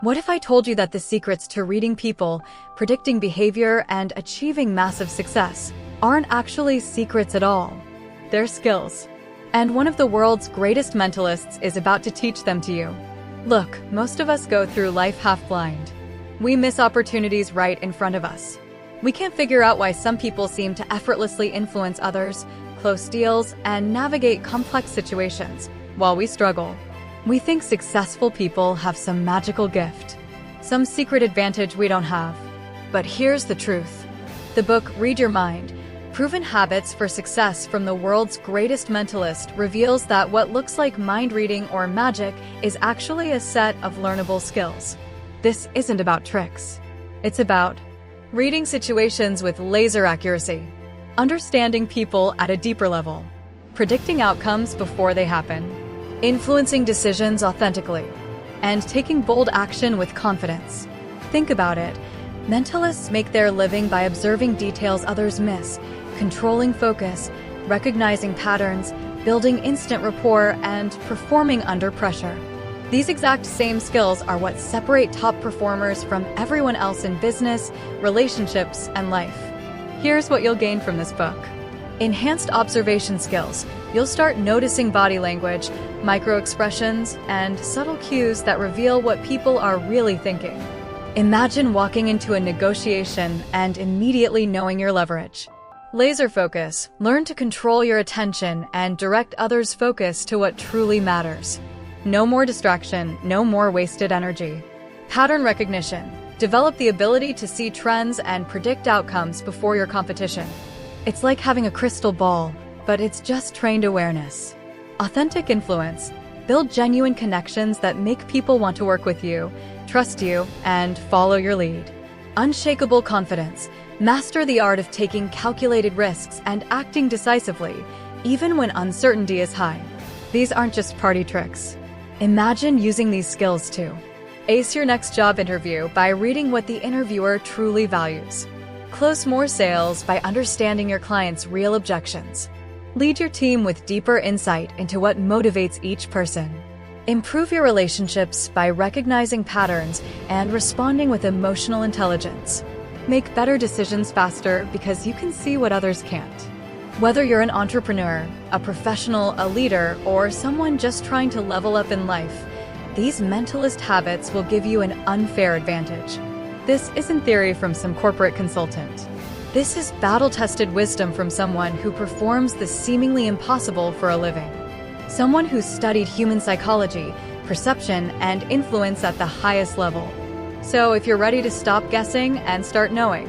What if I told you that the secrets to reading people, predicting behavior, and achieving massive success aren't actually secrets at all? They're skills. And one of the world's greatest mentalists is about to teach them to you. Look, most of us go through life half-blind. We miss opportunities right in front of us. We can't figure out why some people seem to effortlessly influence others, close deals, and navigate complex situations, while we struggle. We think successful people have some magical gift, some secret advantage we don't have. But here's the truth. The book Read Your Mind, Proven Habits for Success from the World's Greatest Mentalist reveals that what looks like mind reading or magic is actually a set of learnable skills. This isn't about tricks. It's about reading situations with laser accuracy, understanding people at a deeper level, predicting outcomes before they happen, influencing decisions authentically, and taking bold action with confidence. Think about it. Mentalists make their living by observing details others miss, controlling focus, recognizing patterns, building instant rapport, and performing under pressure. These exact same skills are what separate top performers from everyone else in business, relationships, and life. Here's what you'll gain from this book. Enhanced observation skills. You'll start noticing body language, micro-expressions, and subtle cues that reveal what people are really thinking. Imagine walking into a negotiation and immediately knowing your leverage. Laser focus. Learn to control your attention and direct others' focus to what truly matters. No more distraction, no more wasted energy. Pattern recognition. Develop the ability to see trends and predict outcomes before your competition. It's like having a crystal ball, but it's just trained awareness. Authentic influence. Build genuine connections that make people want to work with you, trust you, and follow your lead. Unshakable confidence. Master the art of taking calculated risks and acting decisively, even when uncertainty is high. These aren't just party tricks. Imagine using these skills to ace your next job interview by reading what the interviewer truly values. Close more sales by understanding your client's real objections. Lead your team with deeper insight into what motivates each person. Improve your relationships by recognizing patterns and responding with emotional intelligence. Make better decisions faster because you can see what others can't. Whether you're an entrepreneur, a professional, a leader, or someone just trying to level up in life, these mentalist habits will give you an unfair advantage. This isn't theory from some corporate consultant. This is battle-tested wisdom from someone who performs the seemingly impossible for a living. Someone who's studied human psychology, perception, and influence at the highest level. So if you're ready to stop guessing and start knowing,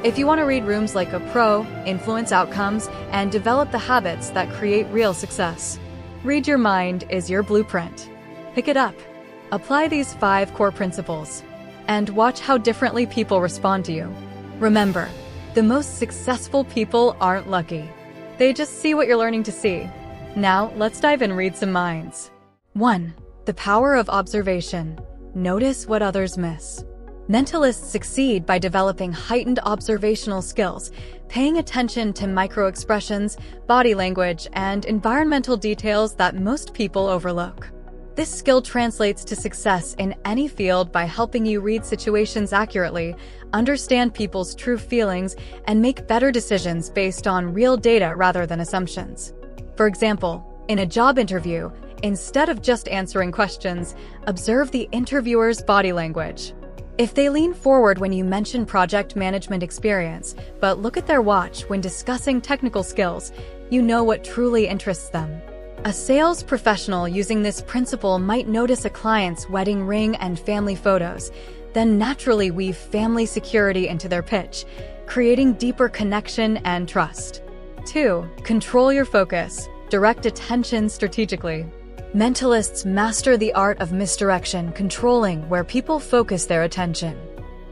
if you want to read rooms like a pro, influence outcomes, and develop the habits that create real success, Read Your Mind is your blueprint. Pick it up. Apply these 5 core principles, and watch how differently people respond to you. Remember, the most successful people aren't lucky. They just see what you're learning to see. Now, let's dive in and read some minds. 1. The power of observation. Notice what others miss. Mentalists succeed by developing heightened observational skills, paying attention to micro-expressions, body language, and environmental details that most people overlook. This skill translates to success in any field by helping you read situations accurately, understand people's true feelings, and make better decisions based on real data rather than assumptions. For example, in a job interview, instead of just answering questions, observe the interviewer's body language. If they lean forward when you mention project management experience, but look at their watch when discussing technical skills, you know what truly interests them. A sales professional using this principle might notice a client's wedding ring and family photos, then naturally weave family security into their pitch, creating deeper connection and trust. 2. Control your focus. Direct attention strategically. Mentalists master the art of misdirection, controlling where people focus their attention.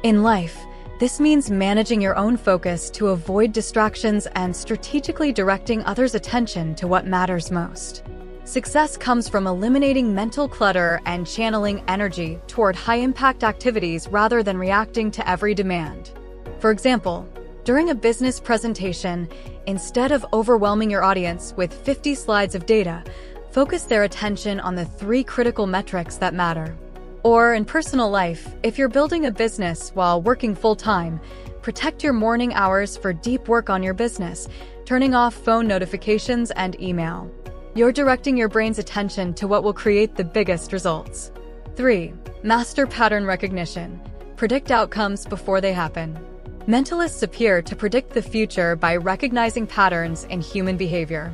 In life, this means managing your own focus to avoid distractions and strategically directing others' attention to what matters most. Success comes from eliminating mental clutter and channeling energy toward high-impact activities rather than reacting to every demand. For example, during a business presentation, instead of overwhelming your audience with 50 slides of data, focus their attention on the 3 critical metrics that matter. Or in personal life, if you're building a business while working full-time, protect your morning hours for deep work on your business, turning off phone notifications and email. You're directing your brain's attention to what will create the biggest results. 3. Master pattern recognition. Predict outcomes before they happen. Mentalists appear to predict the future by recognizing patterns in human behavior.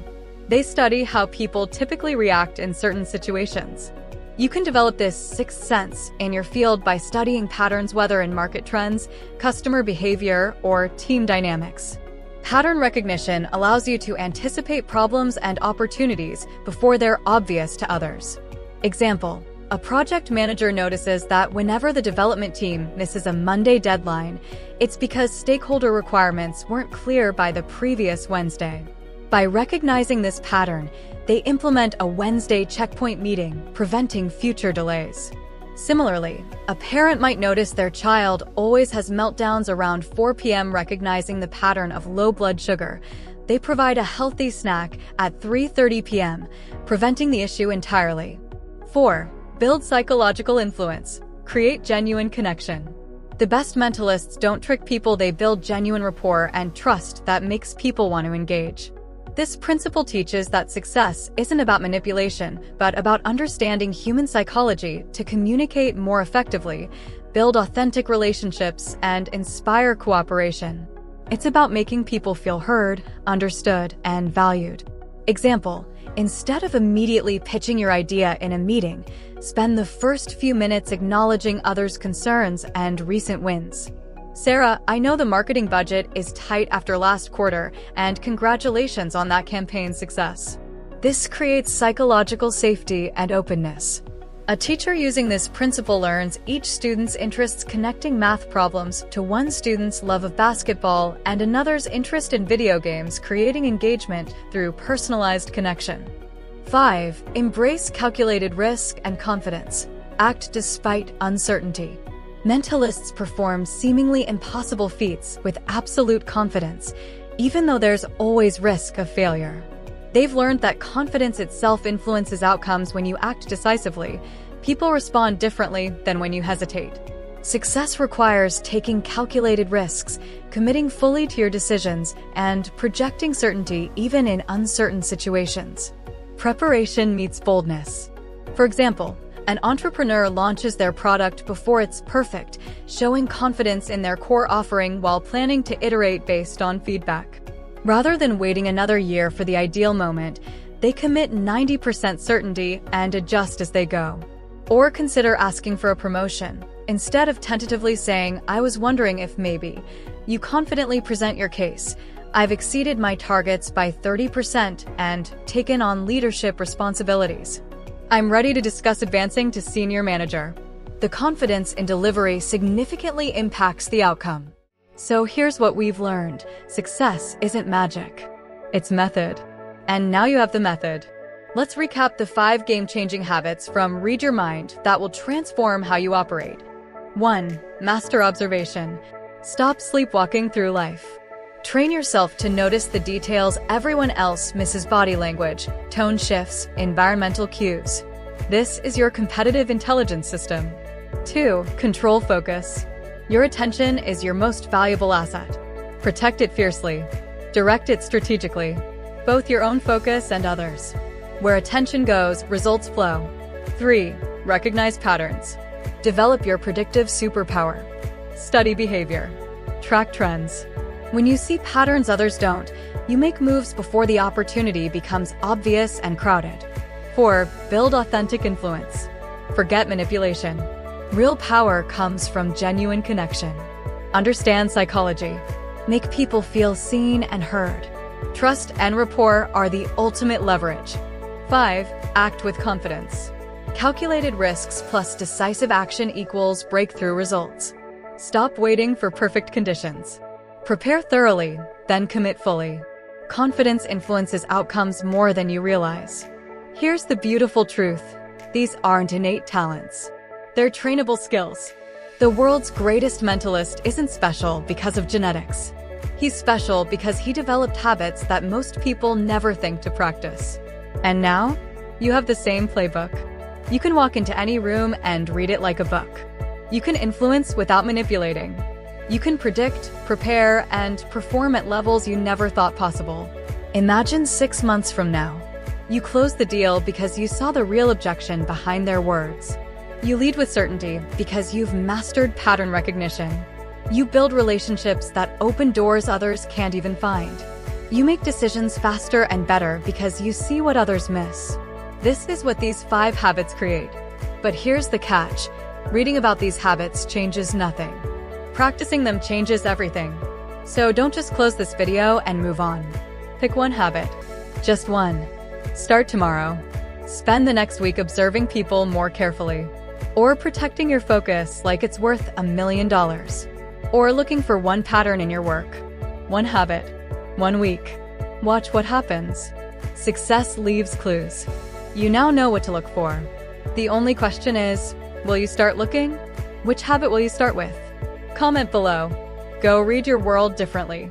They study how people typically react in certain situations. You can develop this sixth sense in your field by studying patterns, whether in market trends, customer behavior, or team dynamics. Pattern recognition allows you to anticipate problems and opportunities before they're obvious to others. Example: a project manager notices that whenever the development team misses a Monday deadline, it's because stakeholder requirements weren't clear by the previous Wednesday. By recognizing this pattern, they implement a Wednesday checkpoint meeting, preventing future delays. Similarly, a parent might notice their child always has meltdowns around 4 p.m. Recognizing the pattern of low blood sugar, they provide a healthy snack at 3:30 p.m., preventing the issue entirely. 4. Build psychological influence. Create genuine connection. The best mentalists don't trick people, they build genuine rapport and trust that makes people want to engage. This principle teaches that success isn't about manipulation, but about understanding human psychology to communicate more effectively, build authentic relationships, and inspire cooperation. It's about making people feel heard, understood, and valued. Example: instead of immediately pitching your idea in a meeting, spend the first few minutes acknowledging others' concerns and recent wins. Sarah, I know the marketing budget is tight after last quarter, and congratulations on that campaign's success. This creates psychological safety and openness. A teacher using this principle learns each student's interests, connecting math problems to one student's love of basketball and another's interest in video games, creating engagement through personalized connection. 5. Embrace calculated risk and confidence. Act despite uncertainty. Mentalists perform seemingly impossible feats with absolute confidence, even though there's always risk of failure. They've learned that confidence itself influences outcomes. When you act decisively, people respond differently than when you hesitate. Success requires taking calculated risks, committing fully to your decisions, and projecting certainty even in uncertain situations. Preparation meets boldness. For example, an entrepreneur launches their product before it's perfect, showing confidence in their core offering while planning to iterate based on feedback. Rather than waiting another year for the ideal moment, they commit 90% certainty and adjust as they go. Or consider asking for a promotion. Instead of tentatively saying, "I was wondering if maybe," you confidently present your case. "I've exceeded my targets by 30% and taken on leadership responsibilities. I'm ready to discuss advancing to senior manager." The confidence in delivery significantly impacts the outcome. So here's what we've learned. Success isn't magic. It's method. And now you have the method. Let's recap the 5 game-changing habits from Read Your Mind that will transform how you operate. 1. Master observation. Stop sleepwalking through life. Train yourself to notice the details everyone else misses: body language, tone shifts, environmental cues. This is your competitive intelligence system. 2. Control focus. Your attention is your most valuable asset. Protect it fiercely. Direct it strategically, both your own focus and others. Where attention goes, results flow. 3. Recognize patterns. Develop your predictive superpower. Study behavior. Track trends. When you see patterns others don't, you make moves before the opportunity becomes obvious and crowded. 4. Build authentic influence. Forget manipulation. Real power comes from genuine connection. Understand psychology. Make people feel seen and heard. Trust and rapport are the ultimate leverage. 5. Act with confidence. Calculated risks plus decisive action equals breakthrough results. Stop waiting for perfect conditions. Prepare thoroughly, then commit fully. Confidence influences outcomes more than you realize. Here's the beautiful truth. These aren't innate talents. They're trainable skills. The world's greatest mentalist isn't special because of genetics. He's special because he developed habits that most people never think to practice. And now, you have the same playbook. You can walk into any room and read it like a book. You can influence without manipulating. You can predict, prepare, and perform at levels you never thought possible. Imagine 6 months from now. You close the deal because you saw the real objection behind their words. You lead with certainty because you've mastered pattern recognition. You build relationships that open doors others can't even find. You make decisions faster and better because you see what others miss. This is what these 5 habits create. But here's the catch. Reading about these habits changes nothing. Practicing them changes everything. So don't just close this video and move on. Pick one habit. Just one. Start tomorrow. Spend the next week observing people more carefully. Or protecting your focus like it's worth $1 million. Or looking for one pattern in your work. One habit. 1 week. Watch what happens. Success leaves clues. You now know what to look for. The only question is, will you start looking? Which habit will you start with? Comment below. Go read your world differently.